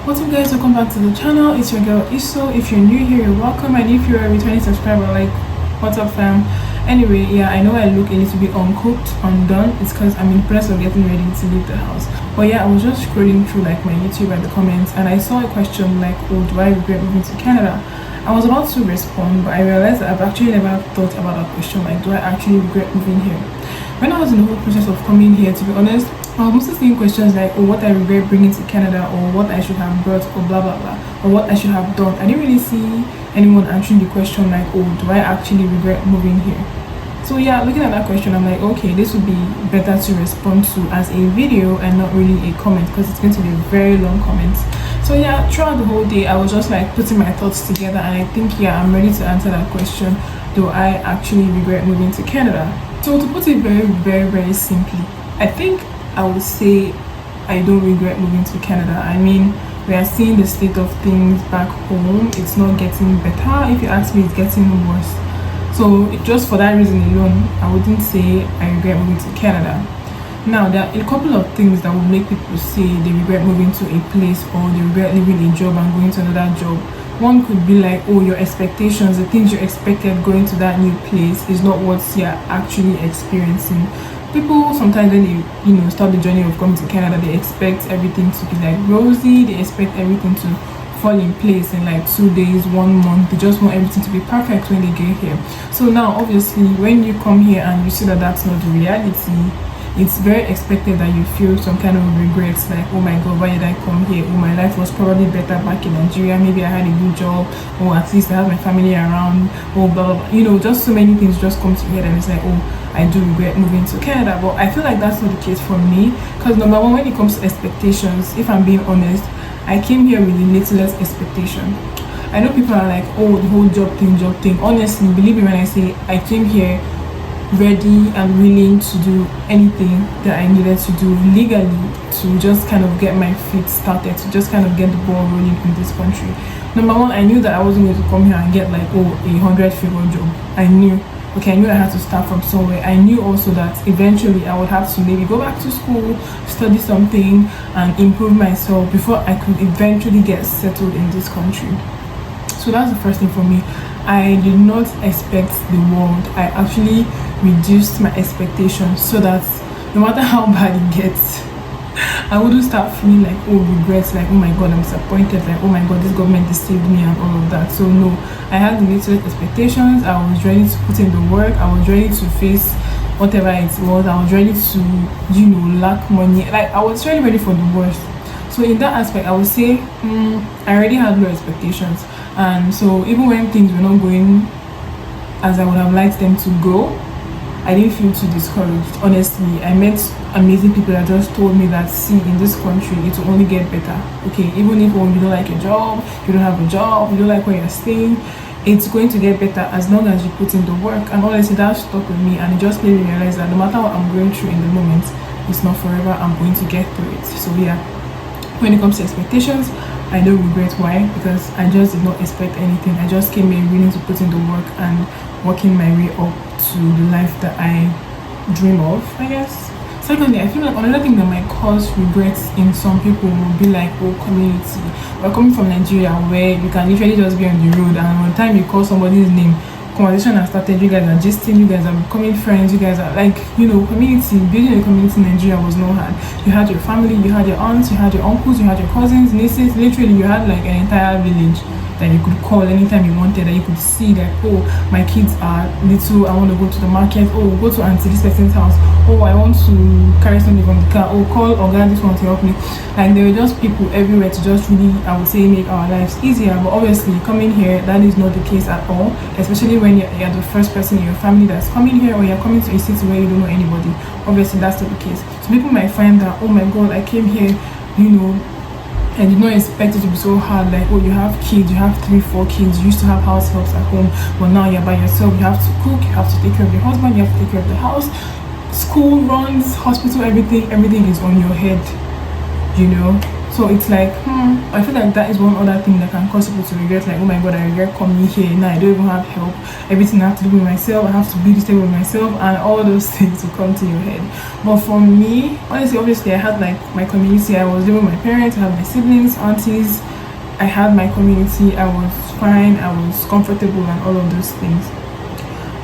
What's up guys, welcome back to the channel. It's your girl Iso. If you're new here, you're welcome, and if you're a returning subscriber, like, what's up fam? Anyway, yeah, I know I look a little bit uncooked, undone. It's because I'm in the process of getting ready to leave the house. But yeah, I was just scrolling through like my YouTube and the comments, and I saw a question like, oh, do I regret moving to Canada? I was about to respond, but I realized that I've actually never thought about that question, like, do I actually regret moving here? When I was in the whole process of coming here, to be honest, I was mostly seeing questions like, oh, what I regret bringing to Canada, or what I should have brought, or blah blah blah, or what I should have done. I didn't really see anyone answering the question like, oh, do I actually regret moving here? So yeah, looking at that question, I'm like, okay, this would be better to respond to as a video and not really a comment, because it's going to be a very long comment. So yeah, throughout the whole day, I was just like putting my thoughts together, and I think, yeah, I'm ready to answer that question. Do I actually regret moving to Canada? So to put it very simply, I think I would say I don't regret moving to Canada. I mean, we are seeing the state of things back home. It's not getting better. If you ask me, it's getting worse. So just for that reason alone, I wouldn't say I regret moving to Canada. Now, there are a couple of things that would make people say they regret moving to a place, or they regret leaving a job and going to another job. One could be like, oh, your expectations, the things you expected going to that new place is not what you're actually experiencing. People sometimes, when they start the journey of coming to Canada, they expect everything to be like rosy. They expect everything to fall in place in like 2 days, 1 month. They just want everything to be perfect when they get here. So now, obviously, when you come here and you see that that's not the reality, it's very expected that you feel some kind of regrets, like, oh my god, why did I come here? Oh, my life was probably better back in Nigeria. Maybe I had a good job, or at least I have my family around, or blah blah blah. Just so many things just come to your head, and it's like, oh, I do regret moving to Canada. But I feel like that's not the case for me, because number one, when it comes to expectations, if I'm being honest, I came here with the littlest expectation. I know people are like, oh, the whole job thing. Honestly, believe me when I say I came here ready and willing to do anything that I needed to do legally to just kind of get my feet started, to just kind of get the ball rolling in this country. Number one, I knew that I wasn't going to come here and get like, oh, 100-figure job. I knew I had to start from somewhere. I knew also that eventually I would have to maybe go back to school, study something, and improve myself before I could eventually get settled in this country. So that's the first thing for me. I did not expect the world. I actually reduced my expectations so that no matter how bad it gets, I wouldn't start feeling like, oh, regrets, like, oh my god, I'm disappointed, like, oh my god, this government deceived me and all of that. So no, I had the littlest expectations. I was ready to put in the work. I was ready to face whatever it was. I was ready to lack money. Like, I was really ready for the worst. So in that aspect, I would say I already had low expectations. And so even when things were not going as I would have liked them to go, I didn't feel too discouraged. Honestly, I met amazing people that just told me that, see, in this country, it will only get better. Okay, even if you don't like your job, you don't have a job, you don't like where you're staying, it's going to get better as long as you put in the work. And honestly, that stuck with me, and it just made me realize that no matter what I'm going through in the moment, it's not forever. I'm going to get through it. So yeah, when it comes to expectations, I don't regret. Why? Because I just did not expect anything. I just came here willing to put in the work and working my way up to the life that I dream of, I guess. Secondly, I feel like another thing that might cause regrets in some people will be like, oh, community. We're coming from Nigeria, where you can literally just be on the road, and one time you call somebody's name, conversation has started, you guys are gisting, you guys are becoming friends, you guys are like, community. Building a community in Nigeria was not hard. You had your family, you had your aunts, you had your uncles, you had your cousins, nieces. Literally, you had like an entire village that you could call anytime you wanted, that you could see that, oh, my kids are little, I want to go to the market, oh, go to auntie this person's house, oh, I want to carry something from the car, oh, call Oga this one to help me. Like, there were just people everywhere to just really, I would say, make our lives easier. But obviously, coming here, that is not the case at all, especially when you're the first person in your family that's coming here, or you're coming to a city where you don't know anybody. Obviously, that's not the case. So people might find that, oh my god, I came here, I did not expect it to be so hard. Like, oh, you have kids, you have 3-4 kids, you used to have house helps at home, but now you're by yourself. You have to cook, you have to take care of your husband, you have to take care of the house, school runs, hospital, everything is on your head, So it's like, I feel like that is one other thing that can cause people to regret, like, oh my god, I regret coming here, now I don't even have help, everything I have to do with myself, I have to build this table with myself, and all those things will come to your head. But for me, honestly, obviously I had like my community, I was living with my parents, I had my siblings, aunties, I had my community, I was fine, I was comfortable and all of those things.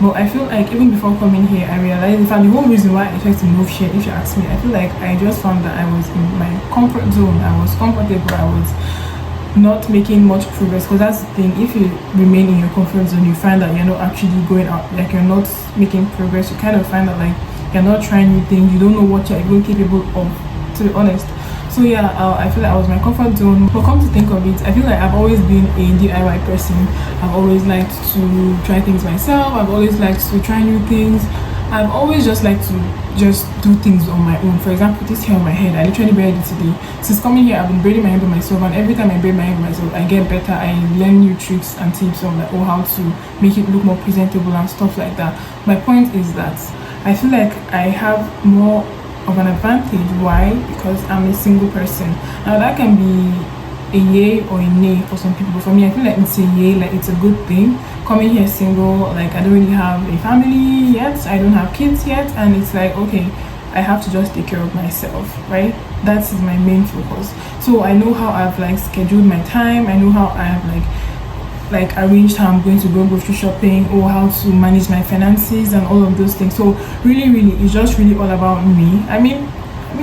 But I feel like even before coming here, I realized, in fact, the whole reason why I tried to move here, if you ask me, I feel like I just found that I was in my comfort zone. I was comfortable. I was not making much progress. Because that's the thing, if you remain in your comfort zone, you find that you're not actually going out, like you're not making progress. You kind of find that like you're not trying new things. You don't know what you're even capable of, to be honest. So yeah, I feel like I was my comfort zone. But come to think of it, I feel like I've always been a DIY person. I've always liked to try things myself. I've always liked to try new things. I've always just liked to just do things on my own. For example, this hair on my head, I literally braided it today. Since coming here, I've been braiding my hair by myself, and every time I braid my hair by myself, I get better. I learn new tricks and tips on like, how to make it look more presentable and stuff like that. My point is that I feel like I have more of an advantage. Why? Because I'm a single person. Now that can be a yay or a nay for some people, but for me, I feel like it's a yay, like it's a good thing. Coming here single, like I don't really have a family yet, I don't have kids yet, and it's like, okay, I have to just take care of myself, right? That is my main focus. So I know how I've like scheduled my time, I know how I have like arranged how I'm going to go grocery shopping, or how to manage my finances and all of those things. So really it's just really all about me. I mean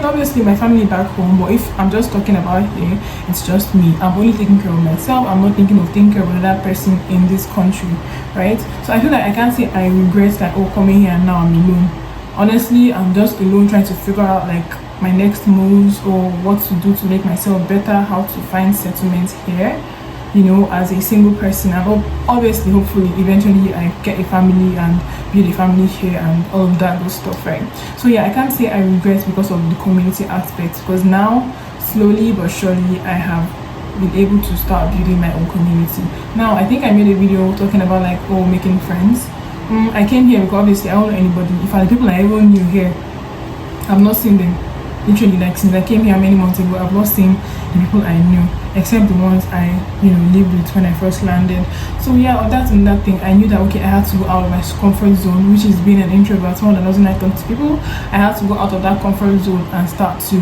obviously my family back home, but if I'm just talking about here, it's just me. I'm only taking care of myself. I'm not thinking of taking care of another person in this country, right? So I feel like I can't say I regret that, coming here and now I'm alone. Honestly, I'm just alone trying to figure out like my next moves, or what to do to make myself better, how to find settlement here, as a single person. And obviously, hopefully, eventually I get a family and build a family here and all of that good stuff, right? So yeah, I can't say I regret because of the community aspect, because now, slowly but surely, I have been able to start building my own community. Now, I think I made a video talking about like, making friends. I came here because obviously I don't know anybody. In fact, the people I even knew here, I've not seen them. Literally, like since I came here many months ago, I've not seen the people I knew, except the ones I lived with when I first landed. So yeah, that's another thing. I knew that okay, I had to go out of my comfort zone, which is being an introvert, someone that doesn't like talking to people. I had to go out of that comfort zone and start to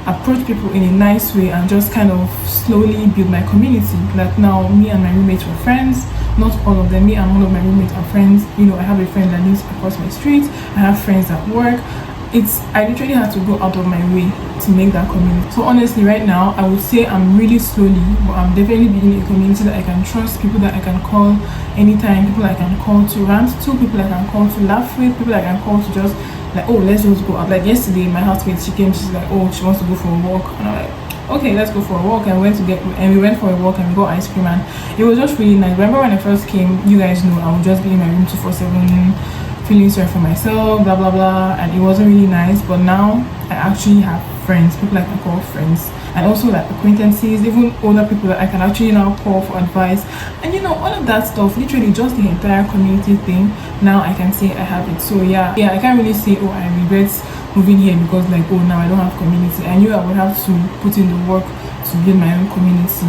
approach people in a nice way and just kind of slowly build my community. Like now, me and my roommates were friends. Not all of them. Me and one of my roommates are friends. I have a friend that lives across my street. I have friends at work. I literally had to go out of my way to make that community. So honestly, right now, I would say I'm really slowly, but I'm definitely building a community that I can trust, people that I can call anytime, people I can call to rant to, people I can call to laugh with, people I can call to just like, let's just go out. Like yesterday, my housemate, she came, she's like, she wants to go for a walk. And I'm like, okay, let's go for a walk. And we went for a walk and we got ice cream, and it was just really nice. Remember when I first came, you guys know I would just be in my room 247, feeling sorry for myself, blah blah blah, and it wasn't really nice. But now I actually have friends, people I can call friends, and also like acquaintances, even older people that I can actually now call for advice, and all of that stuff. Literally just the entire community thing. Now I can say I have it. So yeah, I can't really say I regret moving here because like now I don't have community. I knew I would have to put in the work to build my own community.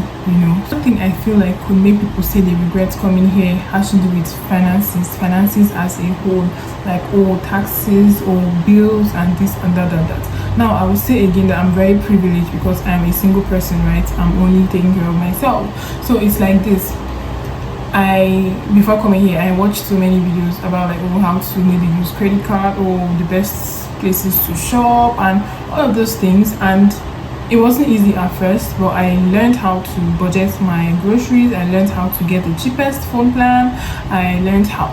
Something I feel like could make people say they regret coming here has to do with finances as a whole, like taxes or bills and this and that. Now I would say again that I'm very privileged because I'm a single person, right? I'm only taking care of myself. So it's like this. Before coming here, I watched so many videos about like how to maybe use credit card or the best places to shop and all of those things, and it wasn't easy at first, but I learned how to budget my groceries. I learned how to get the cheapest phone plan. I learned how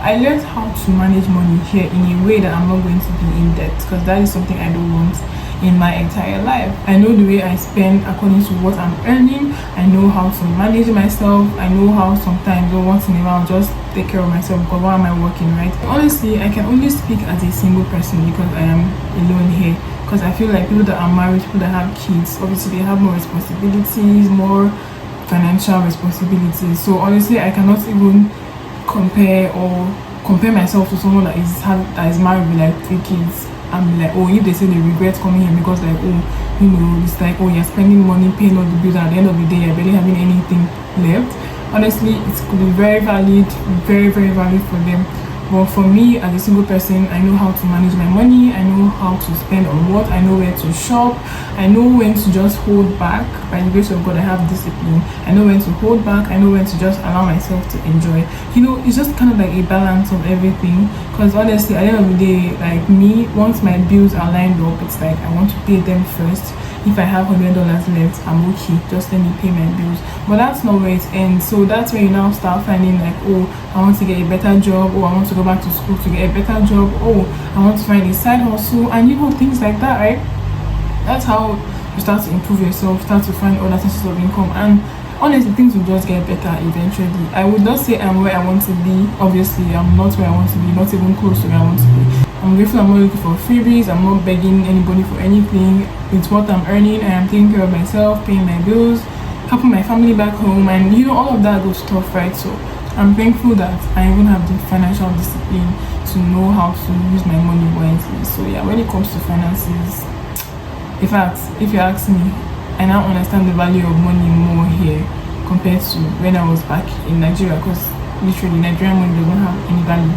to manage money here in a way that I'm not going to be in debt, because that is something I don't want in my entire life. I know the way I spend according to what I'm earning. I know how to manage myself. I know how sometimes once in a while just take care of myself, because why am I working, right? Honestly, I can only speak as a single person because I am alone here. Because I feel like people that are married, people that have kids, obviously they have more responsibilities, more financial responsibilities. So honestly, I cannot even compare myself to someone that is married with like 3 kids. I'm like, oh, if they say they regret coming here because like, oh, you know, it's like, oh, you're spending money paying all the bills, and at the end of the day you're barely having anything left. Honestly, it could be very valid, very valid for them. But for me, as a single person, I know how to manage my money. I know how to spend on what. I know where to shop. I know when to just hold back. By the grace of God, I have discipline. I know when to hold back. I know when to just allow myself to enjoy. You know, it's just kind of like a balance of everything. Because honestly, at the end of the day, like me, once my bills are lined up, it's like I want to pay them first. If I have $100 left, I'm okay, just let me pay my bills. But that's not where it ends. So that's where you now start finding like, oh, I want to get a better job, oh, I want to go back to school to get a better job, oh, I want to find a side hustle, and you know, things like that, right? That's how you start to improve yourself, start to find other sources of income, and honestly, things will just get better eventually. I would not say I'm where I want to be. Obviously, I'm not where I want to be, not even close to where I want to be. I'm grateful I'm not looking for freebies. I'm not begging anybody for anything. It's what I'm earning. I am taking care of myself, paying my bills, helping my family back home, and you know, all of that goes tough, right? So I'm thankful that I even have the financial discipline to know how to use my money wisely. So yeah, when it comes to finances, in fact, if you ask me, I now understand the value of money more here compared to when I was back in Nigeria, because literally Nigerian money doesn't have any value.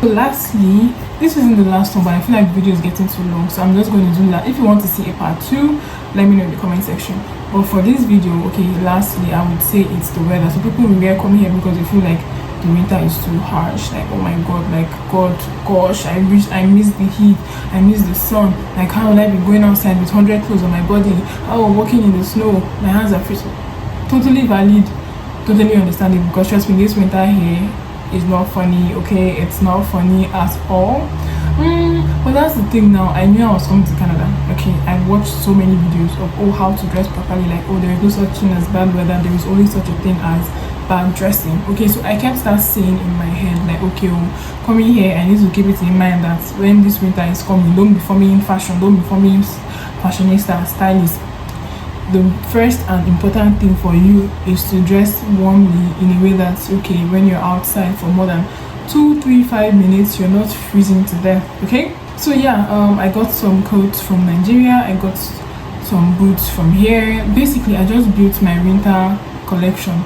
So lastly, this isn't the last one, but I feel like the video is getting too long, so I'm just going to do that. If you want to see a part 2, let me know in the comment section. But for this video, okay, lastly, I would say it's the weather. So people will come here because they feel like the winter is too harsh, like, oh my god, like, gosh, I wish I miss the heat, I miss the sun. Like, how will I be going outside with 100 clothes on my body? How walking in the snow, my hands are freezing. Totally valid, totally understandable, because trust me, this winter here is not funny. Okay, it's not funny at all. But that's the thing. Now, I knew I was coming to Canada. Okay, I watched so many videos of, oh, how to dress properly, like, oh, there is no such thing as bad weather, there is only such a thing as bad dressing. Okay, so I kept start saying in my head, like, okay, oh, coming here, I need to keep it in mind that when this winter is coming, don't be forming fashion, don't be forming fashionista, stylist. The first and important thing for you is to dress warmly in a way that's okay when you're outside for more than 2, 3, 5 minutes. You're not freezing to death. Okay, so yeah, I got some coats from Nigeria, I got some boots from here. Basically, I just built my winter collection,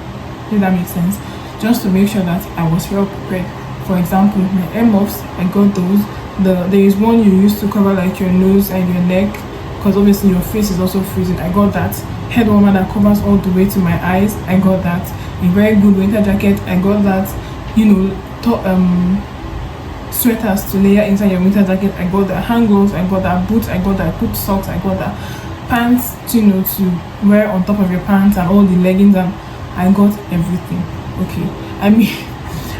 if that makes sense, just to make sure that I was well prepared. For example, my earmuffs, I got those. There is one you use to cover like your nose and your neck, because obviously your face is also freezing. I got that. Head warmer that covers all the way to my eyes, I got that. A very good winter jacket, I got that. You know, sweaters to layer inside your winter jacket, I got that. Hand gloves, I got that. Boots, I got that. Good socks, I got that. Pants, you know, to wear on top of your pants, and all the leggings, and I got everything. Okay, I mean,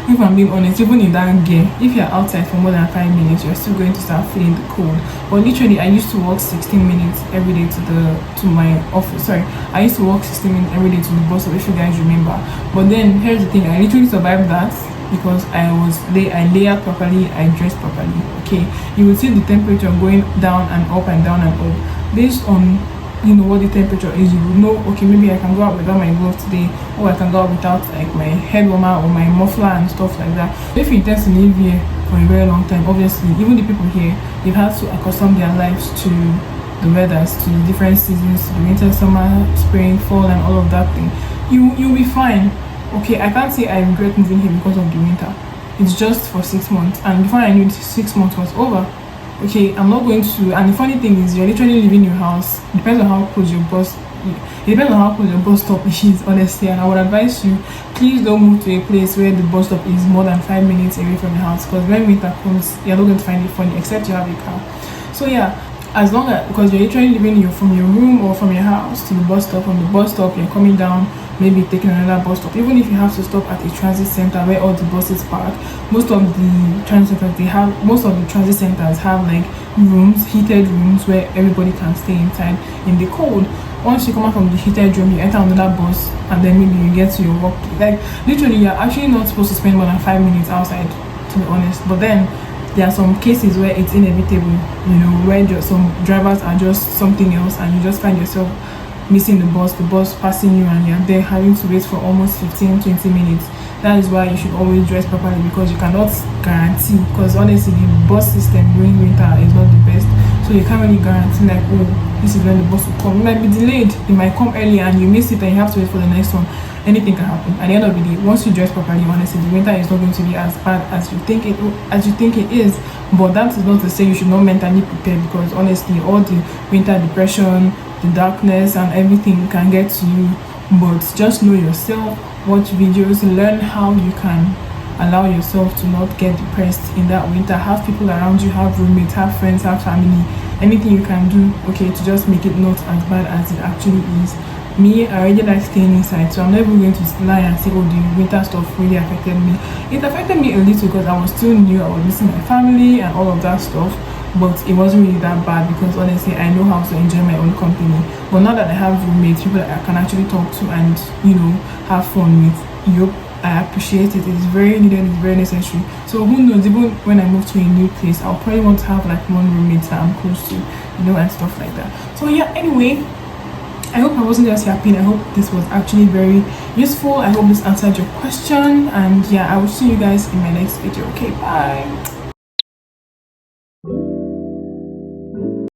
if I'm being honest, even in that gear, if you're outside for more than 5 minutes, you're still going to start feeling the cold. But literally, I used to walk 16 minutes every day to my office. Sorry, I used to walk 16 minutes every day to the bus stop, if you guys remember. But then here's the thing, I literally survived that because I layered properly, I dressed properly. Okay, you will see the temperature going down and up and down and up based on, you know, what the temperature is. You will know, okay, maybe I can go out without my gloves today, or I can go out without like my head warmer or my muffler and stuff like that. If you intend to live here for a very long time, obviously, even the people here, they've had to accustom their lives to the weathers, to the different seasons, to the winter, summer, spring, fall, and all of that thing. You'll be fine. Okay, I can't say I regret moving here because of the winter. It's just for 6 months, and before I knew it, 6 months was over. Okay, I'm not going to, and the funny thing is, you're literally leaving your house. It depends on how close your bus stop is, honestly. And I would advise you, please don't move to a place where the bus stop is more than 5 minutes away from your house, because when winter comes, you're not going to find it funny, except you have a car. So yeah, as long as, because you're literally leaving from your room or from your house to the bus stop. From the bus stop, you're coming down, maybe taking another bus stop. Even if you have to stop at a transit center where all the buses park, most of the transit centers have like rooms, heated rooms, where everybody can stay inside in the cold. Once you come out from the heated room, you enter another bus, and then maybe you get to your work. Like, literally, you're actually not supposed to spend more than 5 minutes outside, to be honest. But then there are some cases where it's inevitable, you know, where just some drivers are just something else, and you just find yourself missing the bus passing you, and you're there having to wait for almost 15-20 minutes That is why you should always dress properly, because you cannot guarantee, because honestly the bus system during winter is not the best, so you can't really guarantee like, oh, this is when the bus will come. It might be delayed, it might come early and you miss it and you have to wait for the next one. Anything can happen. At the end of the day, once you dress properly, honestly, the winter is not going to be as bad as you think it is. But that is not to say you should not mentally prepare, because honestly, all the winter depression, the darkness and everything can get to you. But just know yourself, watch videos, learn how you can allow yourself to not get depressed in that winter. Have people around you, have roommates, have friends, have family, anything you can do, okay, to just make it not as bad as it actually is. Me, I already like staying inside, so I'm never going to lie and say, oh, the winter stuff really affected me. It affected me a little because I was still new, I was missing my family and all of that stuff, but it wasn't really that bad, because honestly I know how to enjoy my own company. But now that I have roommates, people that I can actually talk to and, you know, have fun with, I appreciate it. It's very needed, it's very necessary. So who knows, even when I move to a new place, I'll probably want to have like one roommate that I'm close to, you know, and stuff like that. So yeah, anyway, I hope I wasn't just yapping. I hope this was actually very useful. I hope this answered your question, and yeah, I will see you guys in my next video. Okay, bye.